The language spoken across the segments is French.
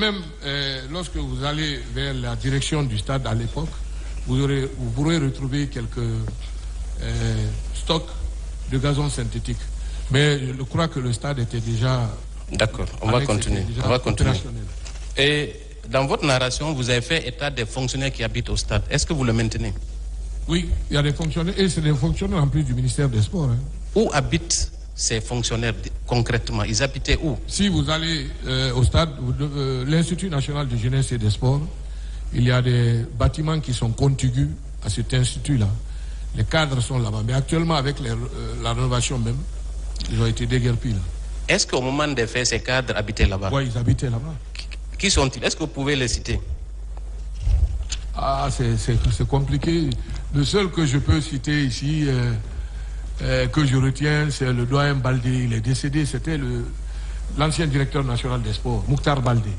même, lorsque vous allez vers la direction du stade à l'époque, vous pourrez retrouver quelques stocks de gazon synthétique. Mais je crois que le stade était déjà... D'accord, on va continuer. Et dans votre narration, vous avez fait état des fonctionnaires qui habitent au stade. Est-ce que vous le maintenez? Oui, il y a des fonctionnaires, et c'est des fonctionnaires en plus du ministère des Sports. Hein. Où habitent ces fonctionnaires concrètement? Ils habitaient où? Si vous allez au stade, l'Institut national de jeunesse et des sports, il y a des bâtiments qui sont contigus à cet institut-là. Les cadres sont là-bas. Mais actuellement, avec la rénovation même, ils ont été déguerpis là. Est-ce qu'au moment des faits, ces cadres habitaient là-bas? Oui, ils habitaient là-bas. Qui sont-ils? Est-ce que vous pouvez les citer? Ah, c'est compliqué. Le seul que je peux citer ici, que je retiens, c'est le doyen Baldé. Il est décédé, c'était l'ancien directeur national des sports, Mouktar Baldé.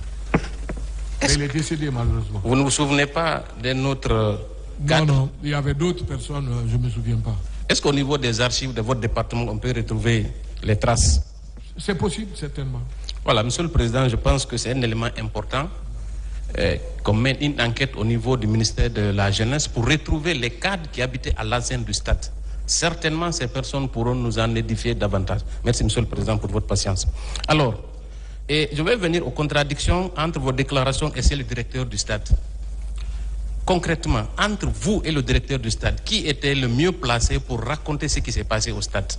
Il est décédé malheureusement. Vous ne vous souvenez pas d'un autre cadre? Non, il y avait d'autres personnes, je ne me souviens pas. Est-ce qu'au niveau des archives de votre département, on peut retrouver les traces? C'est possible, certainement. Voilà, Monsieur le Président, je pense que c'est un élément important qu'on mène une enquête au niveau du ministère de la Jeunesse pour retrouver les cadres qui habitaient à l'enceinte du stade. Certainement, ces personnes pourront nous en édifier davantage. Merci, Monsieur le Président, pour votre patience. Alors, je vais venir aux contradictions entre vos déclarations et celles du directeur du stade. Concrètement, entre vous et le directeur du stade, qui était le mieux placé pour raconter ce qui s'est passé au stade?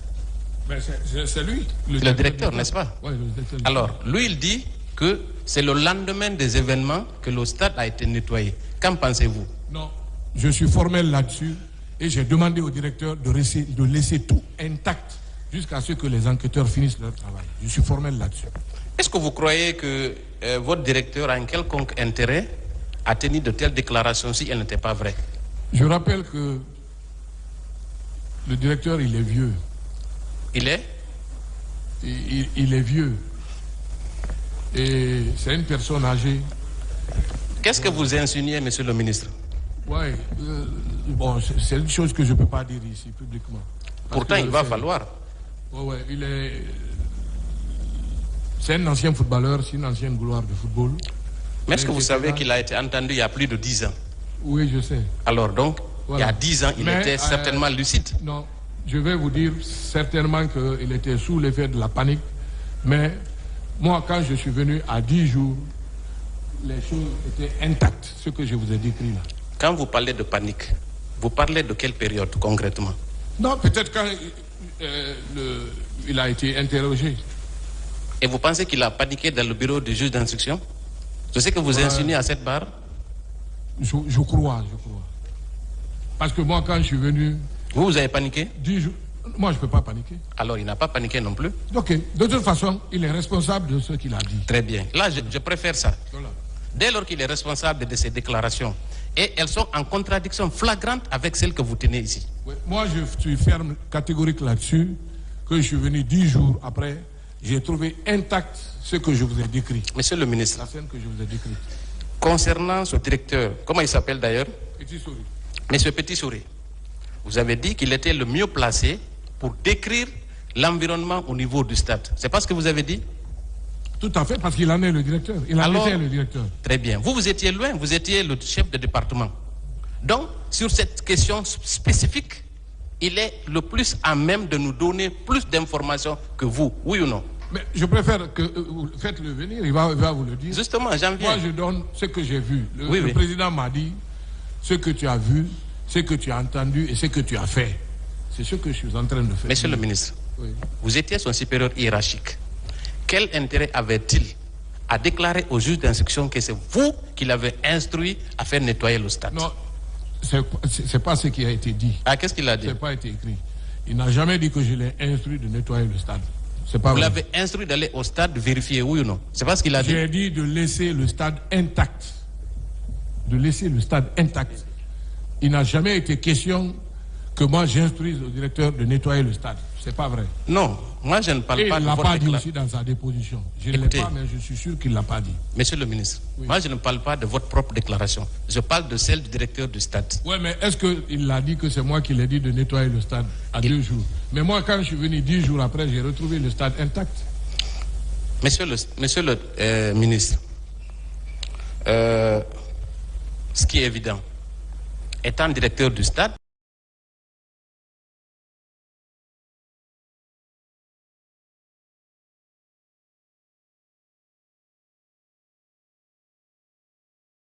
C'est lui. Le directeur, n'est-ce pas? Oui, le directeur. Alors, lui, il dit que c'est le lendemain des événements que le stade a été nettoyé. Qu'en pensez-vous? Non, je suis formel là-dessus et j'ai demandé au directeur de laisser tout intact jusqu'à ce que les enquêteurs finissent leur travail. Je suis formel là-dessus. Est-ce que vous croyez que votre directeur a un quelconque intérêt à tenir de telles déclarations si elles n'étaient pas vraies? Je rappelle que le directeur, il est vieux. Il est? Il est vieux. Et c'est une personne âgée. Qu'est-ce que vous insinuez, monsieur le ministre? Oui, bon, c'est une chose que je ne peux pas dire ici publiquement. Pourtant, il va falloir. Oui, c'est un ancien footballeur, c'est une ancienne gloire de football. Mais est-ce que vous savez qu'il a été entendu il y a plus de 10 ans? Oui, je sais. Alors donc, voilà. Il y a 10 ans, il était certainement lucide. Non, je vais vous dire certainement qu'il était sous l'effet de la panique. Mais moi, quand je suis venu à 10 jours, les choses étaient intactes, ce que je vous ai décrit là. Quand vous parlez de panique, vous parlez de quelle période concrètement? Non, peut-être quand il a été interrogé. Et vous pensez qu'il a paniqué dans le bureau du juge d'instruction? Je sais que vous insinuez à cette barre. Je crois. Parce que moi, quand je suis venu... Vous avez paniqué? 10 jours. Moi, je ne peux pas paniquer. Alors, il n'a pas paniqué non plus? Ok. De toute façon, il est responsable de ce qu'il a dit. Très bien. Là, je préfère ça. Voilà. Dès lors qu'il est responsable de ces déclarations, et elles sont en contradiction flagrante avec celles que vous tenez ici. Oui. Moi, je suis ferme, catégorique là-dessus, que je suis venu 10 jours après, j'ai trouvé intact ce que je vous ai décrit. Monsieur le ministre, la scène que je vous ai décrite. Concernant ce directeur, comment il s'appelle d'ailleurs? Petit Souris. Monsieur Petit Souris, vous avez dit qu'il était le mieux placé pour décrire l'environnement au niveau du stade. C'est pas ce que vous avez dit? Tout à fait, parce qu'il en est le directeur. Il en était le directeur. Très bien. Vous étiez loin, vous étiez le chef de département. Donc, sur cette question spécifique, il est le plus à même de nous donner plus d'informations que vous, oui ou non? Mais je préfère que vous faites-le venir, il va vous le dire. Justement, j'en viens. Moi, je donne ce que j'ai vu. Le président m'a dit ce que tu as vu, ce que tu as entendu et ce que tu as fait. C'est ce que je suis en train de faire. Monsieur le ministre, vous étiez son supérieur hiérarchique. Quel intérêt avait-il à déclarer au juge d'instruction que c'est vous qui l'avez instruit à faire nettoyer le stade? Non, c'est pas ce qui a été dit. Ah, qu'est-ce qu'il a dit? C'est pas été écrit. Il n'a jamais dit que je l'ai instruit de nettoyer le stade. Vous l'avez instruit d'aller au stade vérifier, oui ou non? C'est pas ce qu'il a dit? J'ai dit de laisser le stade intact. De laisser le stade intact. Il n'a jamais été question que moi j'instruise le directeur de nettoyer le stade. C'est pas vrai. Non, moi je ne parle pas de votre déclaration. Il ne l'a pas dit aussi dans sa déposition. Je ne l'ai pas, mais je suis sûr qu'il ne l'a pas dit. Monsieur le ministre, moi je ne parle pas de votre propre déclaration. Je parle de celle du directeur du stade. Oui, mais est-ce qu'il a dit que c'est moi qui l'ai dit de nettoyer le stade à 2 jours? Mais moi, quand je suis venu 10 jours après, j'ai retrouvé le stade intact. Monsieur le ministre, ce qui est évident, étant directeur du stade,